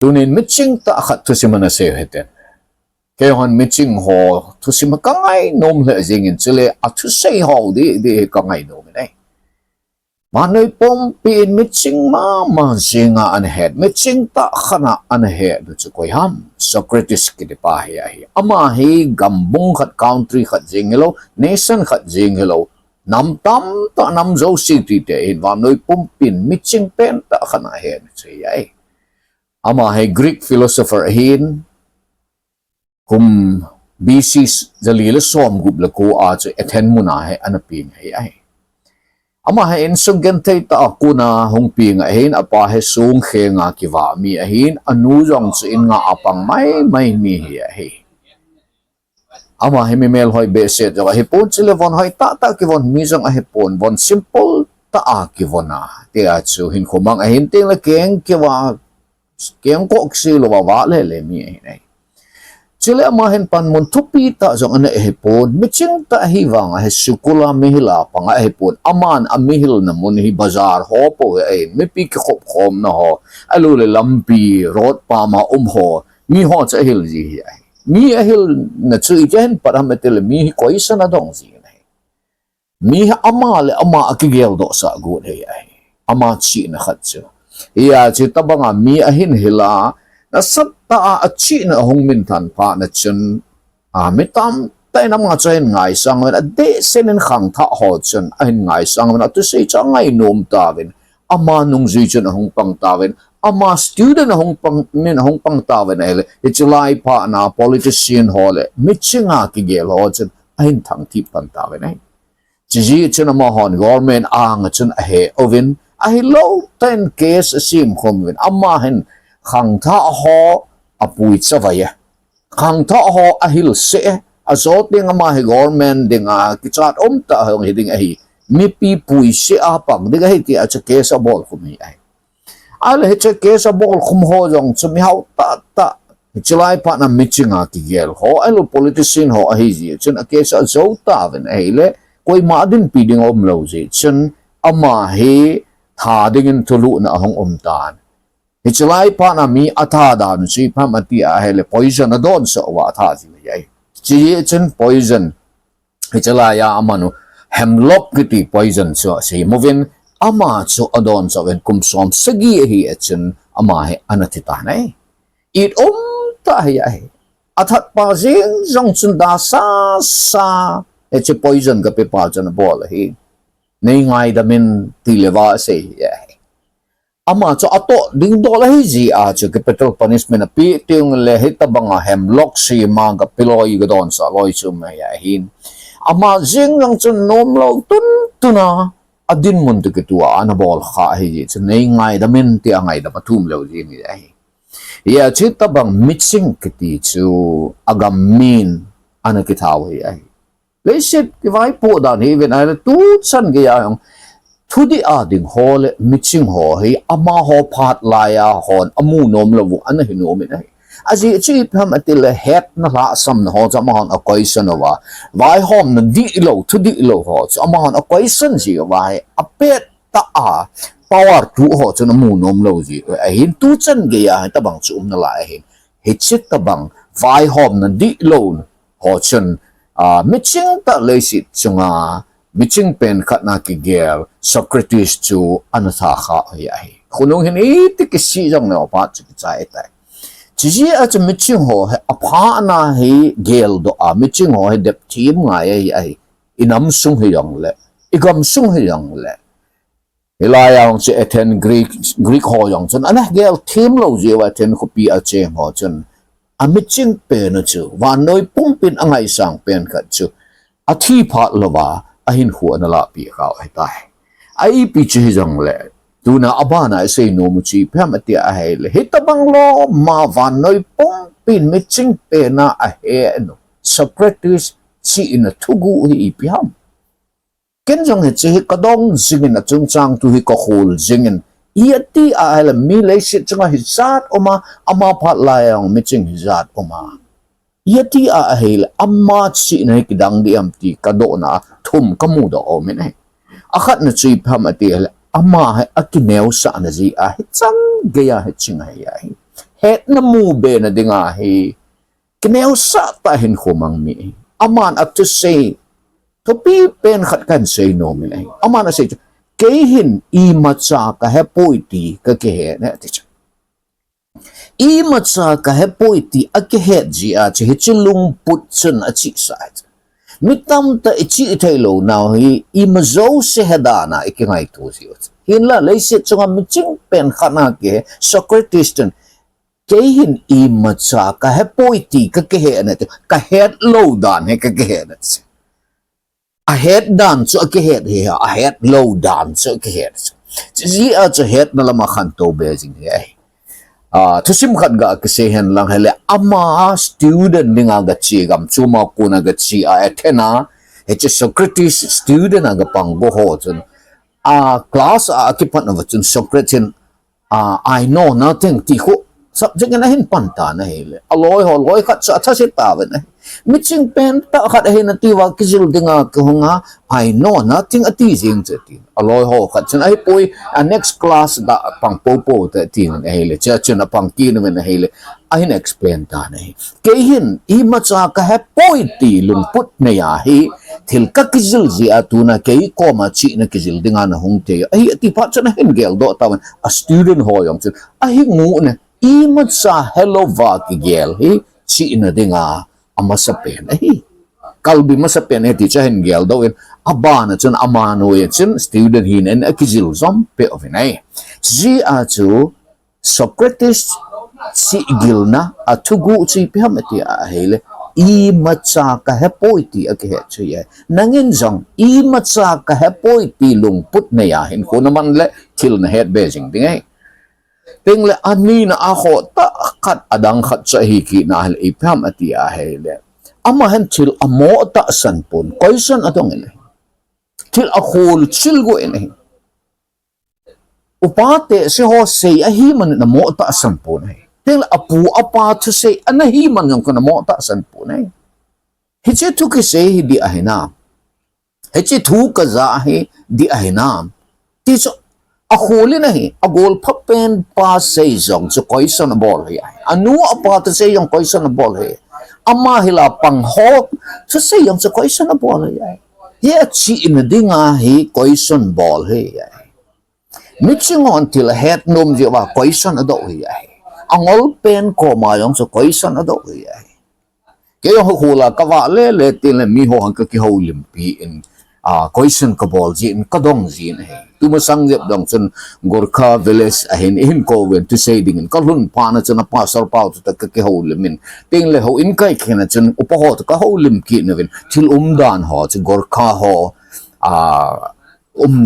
tunin mitching ta khat Thusim na se heten ke hon mitching ho Thusim ka ngai nom le jingin chile a thu sei ho di ka ngai nom nei manoi pom pin mitching ma jinga an head mitching ta khana an head chu koi ham Socratese ki de pa hi ama hi gambung khat country khat jingelo nation khat jingelo nam tam ta nam zo city te in manoi pom pin mitching pen ta khana head chi ai ama hi Greek philosopher hin kum BC jalila som gup la ko a chu ethen muna he anaping he ai ama he in sungen thei ta akuna hong ping a hin apa he sung khe nga kiwa mi a hin anu jong chu in nga apang mai mi hi a hi ama he mi mel hoi be se jo he pon chile von hoi ta ki von mi jong a he pon von simple ta a ki vona te a chu hin khomang a hin teng la keng kiwa keng ko ksi lo wa le mi hi nei chile ama hen pan mon thupi ta jong ana he pon miching ta hi wang he sukula mihila panga he pon aman amihil na mon hi bazar ho po e me pi ki khop khom na ho alu le lampi road pa ma ho mi ho cha hil ji hi mi a hil na chu jen parameter mi hi koisa na dong ji nei mi ama le ama akigel do sa gu he ai ama chi na khat chu ya chi tabanga mi a hin hila na sat ta a chi na hong min than pa na chun a mitam tai nam nga chen ngai sang a de sen en khang tha ho chun a hin ngai sang na tu sei cha ngai nom ta ven ama nung ji chun hong pang ta ven ama student hong pang ta ven ele it's like pa na politician hole michinga ki gel ho chun a hin thang ti pan ta ven ai chi ji chun ama hon government ang chun a he ovin a hi low 10 case sim khom ven ama hin khang tha ho apui chawaya khang tha ho a hil se a zot ding ama he government ding a kichat ta hong hiding a hi mi pi pui se a pang ding a hi ti a cha case a bol khum hi ai al he cha case a bol khum ho jong chumi hau ta chilai pa na michinga ki gel ho alo politician ho a hi ji chun a case a zo ta ven ai le koi ma din pi ding om lo ji chun ama he tha ding in thulu na hong tan Hichalai pa na mi atha dan si pamati a hele poison na don so wa atha ji ai chi chen poison hichalai ya amanu hemlock kiti poison so si movin ama so adon so wen kum som sagi hi chen ama he anathita nai it ta hi ai athat pa jing jong chun da sa e che poison ka pe pa chen bol hi nei ngai da min ti lewa se ai ama cho ato ding do la hi ji a cho capital punishment a pi ting le hitabanga hemlock si ma ga piloi ga don sa loi chu ma ya hin ama jing lang chun nom lo tuna adin mun tu ke tua ana bol kha hi ji chen nei ngai da min ti angai da pathum lo ji ni ai ya chi tabang mixing kiti chu agam min ana ki thau hi ai le shit ki vai po da ni ven ai tu chan ge ya Thudi ading hole mixing ho hi ama ho phat laya hon amu nom lo an hi nom ai aji chi pham atil het na la sam na ho chama hon a question wa vai hom na di lo thudi lo ho chama hon a question ji vai a pet ta a power tu ho chuna mu nom lo ji a hin tu chan ge ya ta bang chum na la hin hi chit ta bang vai hom na di lo ho chun mixing ta le sit chunga Miching pen kat na ki gel Socratese chu anatha kha ai khunung hin ti ki si jong no pa chu chai tai chi ji a chu miching ho a pha na hi gel do a miching ho he dep team ngai ai inam sung he yong le igam sung he yong le hilayang chi ethen Greek ho yong chun ana gel team lo je wa ten ko pi a che ho chun a miching pen chu wa noi pung pin angai sang pen khat chu a thi pha lo wa ahin hu na la pi ka ai tai ai pi chi jong le tu na abana se no mu chi pham ati a hai le hitabang lo ma van noi pong pin mixing pe na a he no Socratese chi in a Thuguh hi pi ham ken jong he chi ka dong jingin a chung chang tu hi ko khul jingin iati a hele mi le sit changa hi zat oma ama phat la yang mixing hi zat oma iati a hele amma chi na ki dang di am ti ka do na thum kamu do o men ai akhat na chi pham ati ama ha akineu sa na ji a chang ge ya he ching ai het na mu be na dinga hi kineo sa ta hin khumang mi aman at to say to pi pen khat kan say no mi ai aman a say ke hin I macha ka he poiti ka ke he na ti I macha ka he poiti a ke he ji a chi chilung put chun a chi sa mitam ta ichi thailo now hi I mazo se hedana ikingai tu si hin la leise chunga miching pen khana ke Socratese ten ke hin I macha ka he poiti ka ke he na ka head low dan he ka ke he na a head dan so ke head he a head low dan so ke head ji a cho head na lama khan to be jing he Thusim khat ga ke se hen lang hele ama student ninga ga chi gam chuma kuna ga chi a athena he che Socrates student aga pang bo ho chun class a ki pan na chun Socrates I know nothing ti khu subject na hin panta na hele aloy ho loy khat sa tha se ta ba na miching pen ta khat he na ti wa kizil dinga ko nga I know nothing ati jing che ti aloy ho khat chen ai poi next class da pang po ta ti na hele cha chen pang ki na na hele I hin explain ta na ke hin I macha ka he poi ti lung put na ya hi thil ka kizil ji atuna ke ko ma chi na kizil dinga na hung te ai ti pa chen hin gel do ta a student ho yong chen ai ngu na I macha hello va ki gel hi chi na dinga amasapen ai kalbi masapen he ti cha hin gel do in abana chun amano ye chun student hin en akizil zom pe of nai ji a chu Socrates si gilna a Thuguh chi pe hamati a hele I macha ka he poiti a ke chu ye nangin jong I macha ka he poiti lung put na ya hin ko naman le thil na head beijing dingai tengle ani na ako ta khat adang khat sa hiki na hal ipam ati a hele ama han til amo ta san pun koison atong ene til a khol chil go ene upate se ho sei a hi man na mo ta san pun hai tengle apu apa to sei ana hi man ngam ko na mo ta san pun hai hi che tu ke sei hi di a hina hi che thu ka za hi di a hina ti so a kholi nahi a gol phapen pa sei jong chu koison bol hi anu apa to sei yong koison bol hi ama hila pang ho chu sei yong chu koison bol hi ye chi in dinga hi koison bol hi mixing on till head nom je wa koison ado hi angol pen ko ma yong chu koison ado hi ke yo hula ka wa le tin mi ho hang ka ki ho limpi in koison ka bol ji in kadong ji ne tuma sangyap dong chun Gorkha village ahin in ko wen to say ding in kalhun pa na chun pa sar pau to ka ke ho limin ting le ho in kai khena chun upaho to ka ho lim ki ne wen thil dan ho chu Gorkha ho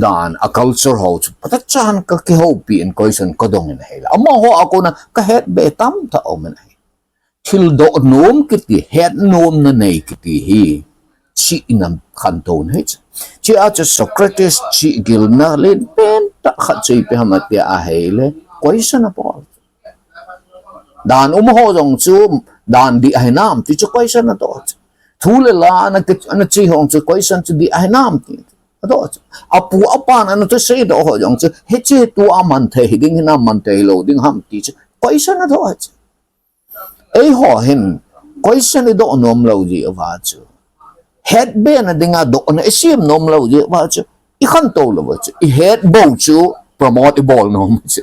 dan a culture ho chu patak chan ka ke ho pi in koison kadong in hela amma ho ako na ka het be tam ta omen thil do nom kiti het nom na nei kiti hi chi inam khanton he chi a cha Socrates chi gilna len pen ta khat chei pe hamati a hele question apol dan ho jong chu dan di ainam ti chu question to thule la na chi hong chu question chu di ainam ti do apu apan an to sei do ho jong chu he che tu aman the ding na man te lo ding ham ti chu question do ei ho hin question do nom lo ji wa chu head be na dinga do na isim nom lo je wa chu I khan to lo wa chu I head bo chu promote ball nom chu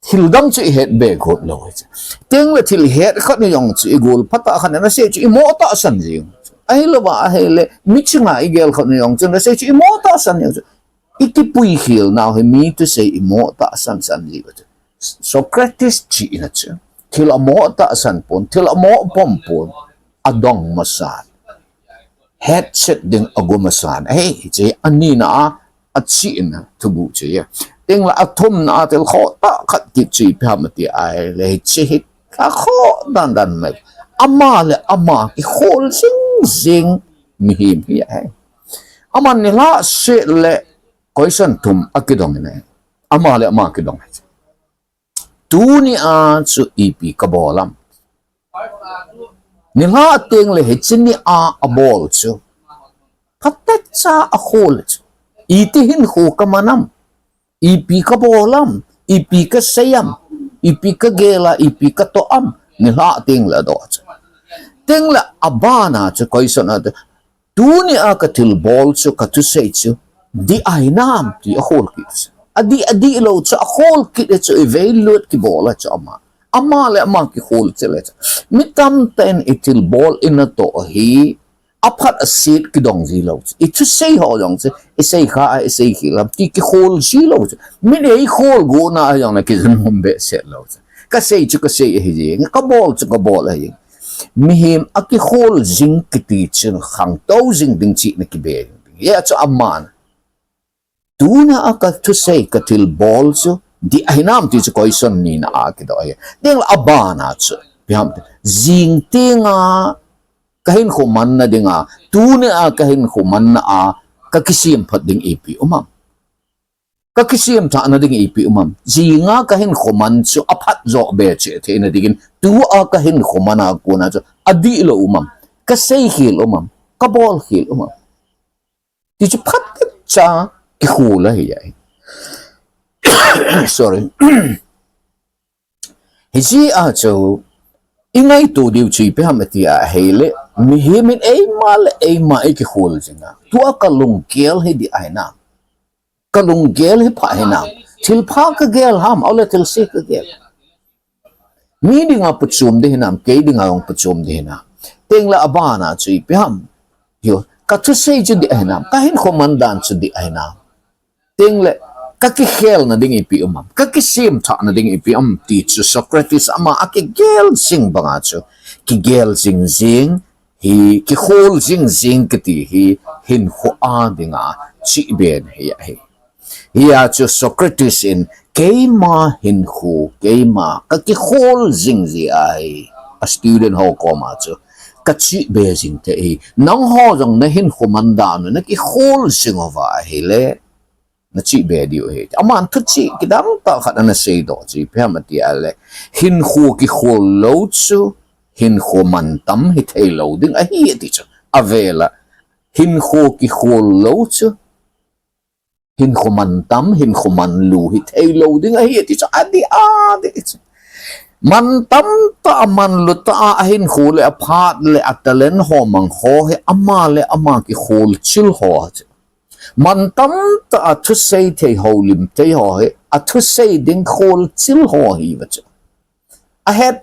thil dang chu I head be got lo chu teng le thil head khat ni yong chu I gol phata khan na se chu I mo ta san ji ai lo ba ai le mi chinga I gel khat ni yong chu na se chu I mo ta san ni chu I ti pui hil now he me to say I mo ta san ji chu Socrates chi na chu thil a mo ta san pon thil a mo pom pon adong masan headset ding agumasan hey je ani na a chi na Thuguh che ya ting la athum na tel kho ta khat ki chi phamati ai le chi ka kho dan me ama le ama ki khol sing mi him hi ai aman ni la se le koison tum akidong ne ama le ama kidong tu ni a chu ipi ka bolam ni la teng le he chin ni a bol chu patat cha a khol chu iti hin khu ka manam ipi ka bolam ipi ka sayam ipi ka gela ipi ka to am ni la ting la do ting la abana chu question at tu ni a ka til bol chu ka tu sei chu di ai nam ti a hol ki adi lo chu a hol ki chu evaluate ki bola chu ama le ama ki hol chu le mitam ten itil bol in a to hi apat a seat ki dong zi lo i tu sei ho dong chu I sei kha I sei ki lam ti ki hol zi lo chu mi nei hol go na yang na ki zan hom be se lo chu ka sei chu ka sei hi ji ka bol chu ka bol hi mihim aki hol zing kiti chen khang to zing ding chi na ki be ya chu aman tu na aka tu sei ka til bol chu di ainam ti chu question ni na a ki do ye ding abana chu biham zing tinga kahin khuman na dinga tu na a kahin khuman na a ka kisim phat ding ipi umam ka kisim tha na ding ipi umam zinga kahin khuman chu aphat zo be che the na digin tu a kahin khumana ko na chu adi lo umam ka sei hil umam ka bol hil umam ti chu phat cha ki khula hi ai sorry hi ji a chu ingai tu diu chi pe ham ti a hele mi himin ei ma ki khul jinga tu a ka lung kel he di ai na kalung gel hi pha hi na thil pha ka gel ham awle thil se ka gel mi dinga puchum de hinam ke dinga ong puchum de hina tengla abana chui pe ham yo ka thu sei chu di hinam ka hin khomandan chu di hinam tengle ka ki khel na ding ipi umam ka ki sim tha na ding ipi am ti chu Socratese ama aki gel sing banga chu ki gel sing sing hi ki khol sing sing ki ti hi hin kho a dinga chi ben hi Ia chu Socratese in keima hin khu keima ka ki khol zing zi ai a student ho koma chu ka chi be zing te hi nang ho jong na hin khu man da no na ki khol sing ova hi le na chi be dio hi aman thu chi ki dam ta khat na sei do chi phe ma ti ale hin khu ki khol lo chu hin khu man tam hi thei lo ding a hi ti chu avela hin khu ki khol lo chu hin khuman tam hin khuman lu hi thelo ding a hi ti cha adi a de man tam ta man lu ta a hin khule a phat le atalen ho mang ho he ama le ama ki khol chil ho man tam ta a thu sei the ho lim te ho he a thu sei ding khol chil ho hi wa cha a het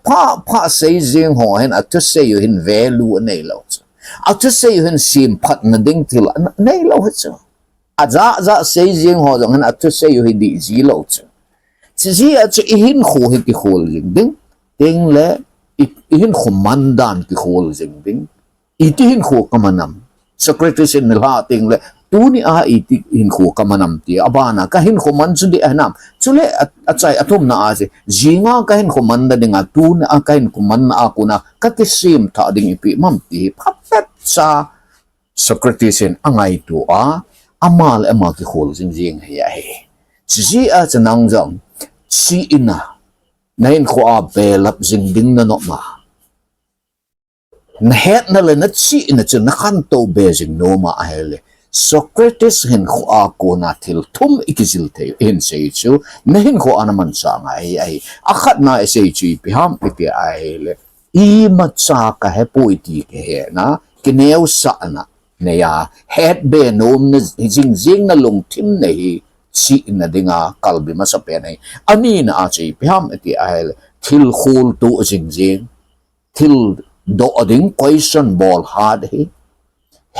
pa sei jing ho hen a thu sei yu hin value nei lo cha a thu sei yu hin sim phat na ding til nei lo cha za sei jing ho jong han atu sei yu hi di ji lo chu ji a chu hin khu hi ki khol jing ding ting le hin khu mandan ki khol jing ding ti hin khu kamanam Socratese in la ting le tu ni a ti hin khu kamanam ti abana ka hin khu man chu di anam chu le a chai athum na a je jinga ka hin khu man da dinga tu na a ka hin khu man na a kuna ka ki sim tha ding pi mam ti phat cha Socratese in angai tu a amal ama ki khol jing jing ya he chi a chanang jong chi ina nain kho a belap jing ding na no ma na het na le na chi ina chu na khan to be jing no ma a hele Socrates hin kho a ko na thil thum ikizil the in sei chu na hin kho ana man sa nga ai a khat na sei chi pi ham pi a hele I ma cha ka he poi ti ke he na ki neu sa na ne ya het be nom na jing jing na lung thim nei chi na dinga kalbi ma sa pe nei ani na a chi pham ti ai thil khul tu jing jing thil do ding question ball hard hi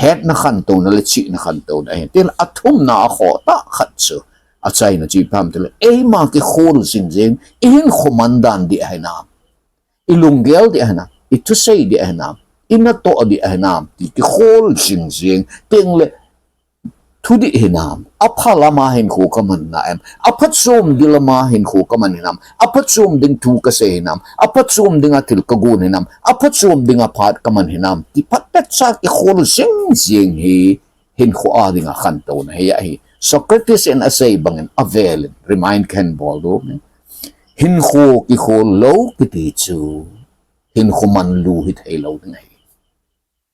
het na khan to na le chi na khan to na tin athum na kho ta khat chu a chai na chi pham te e ma ki khul jing jing in khomandan di ai na ilungel di ai na I thu sei di ai na ina to di anam ti ki khol jing jing ting le thu di hinam aphala ma hin khu kaman na em aphat som dilama hin khu kaman hinam aphat som ding thu ka se hinam aphat som ding atil ka gun hinam aphat som ding a phat kaman hinam ti phat cha ki khol jing jing hi hin khu a ding a khan to na hi Socrates and asay bangin avel remind ken boldo hin khu ki khol lo ki ti chu hin khu man lu hi thei lo ding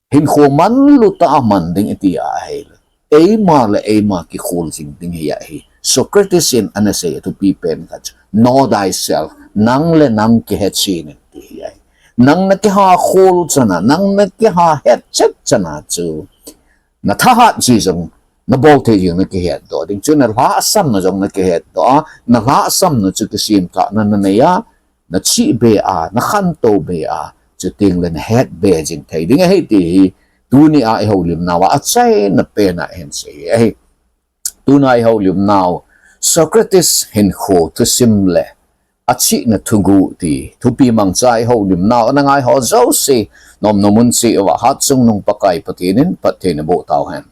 hin kho man lu ta man ding iti a hel e ma ki khol jing ding ya hi Socrates in anase to be pen that know thyself nang le nam ki het chi ne ti ai nang na ki ha khol chana nang na ki ha het chet chana chu na tha hat ji jong na bol te jing na ki het do ding chu na la sam na jong na ki het do na la sam na chu ki sim ta na na ya na chi be a na khan to be a chu ting len het be jing thei ding he ti tu ni a ho lim nawa a chai na pe na hen se ai tu nai ho lim naw Socratese hin kho Thusim le a chi na Thuguh ti thu pi mang chai ho lim naw na ngai ho zo se nom nomun se wa hat chung nong pakai patinin pathe na bo taw han